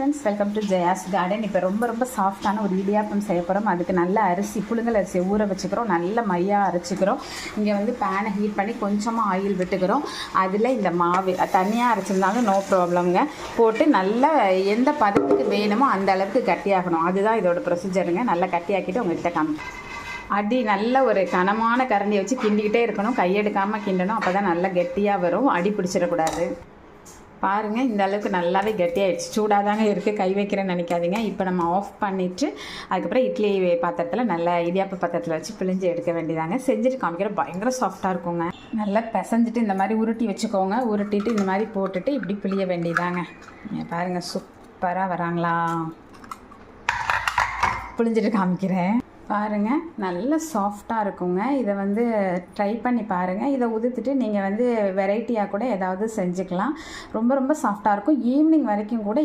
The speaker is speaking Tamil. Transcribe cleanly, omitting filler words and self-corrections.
Friends, welcome to Jaya's garden. இப்போ ரொம்ப சாஃப்டான ஒரு இடியாப்பம் செய்ய போகிறோம். அதுக்கு நல்ல அரிசி புழுங்கல் அரிசியை ஊற வச்சுக்கிறோம், நல்ல மையாக அரைச்சிக்கிறோம். இங்கே வந்து பேனை ஹீட் பண்ணி கொஞ்சமாக ஆயில் விட்டுக்கிறோம். அதில் இந்த மாவு தனியாக அரைச்சிருந்தாலும் நோ ப்ராப்ளம்ங்க, போட்டு நல்லா எந்த பதத்துக்கு வேணுமோ அந்த அளவுக்கு கட்டியாகணும். அதுதான் இதோட ப்ரொசீஜருங்க. நல்லா கட்டியாக்கிட்டு உங்கள்கிட்ட அடி நல்ல ஒரு கனமான கரண்டியை வச்சு கிண்டிக்கிட்டே இருக்கணும், கையெடுக்காமல் கிண்டணும். அப்போ தான் நல்லா கெட்டியாக வரும், அடி பிடிச்சிடக்கூடாது. பாருங்கள், இந்த அளவுக்கு நல்லாவே கெட்டியாகிடுச்சு. சூடாக தாங்க இருக்குது, கை வைக்கிறேன்னு நினைக்காதீங்க. இப்போ நம்ம ஆஃப் பண்ணிவிட்டு அதுக்கப்புறம் இட்லி பாத்திரத்தில் நல்லா இடியாப்பு பாத்திரத்தில் வச்சு பிழிஞ்சு எடுக்க வேண்டியதாங்க. செஞ்சுட்டு காமிக்கிற பயங்கர சாஃப்டாக இருக்குங்க. நல்லா பிசைஞ்சிட்டு இந்த மாதிரி உருட்டி வச்சுக்கோங்க. உருட்டிட்டு இந்த மாதிரி போட்டுட்டு இப்படி பிழிய வேண்டியதாங்க. பாருங்கள், சூப்பராக வராங்களா? பிழிஞ்சிட்டு காமிக்கிறேன் பாருங்கள், நல்ல சாஃப்டாக இருக்குங்க. இதை வந்து ட்ரை பண்ணி பாருங்கள். இதை உதுத்துட்டு நீங்கள் வந்து வெரைட்டியாக கூட ஏதாவது செஞ்சுக்கலாம். ரொம்ப சாஃப்டாக இருக்கும். ஈவினிங் வரைக்கும் கூட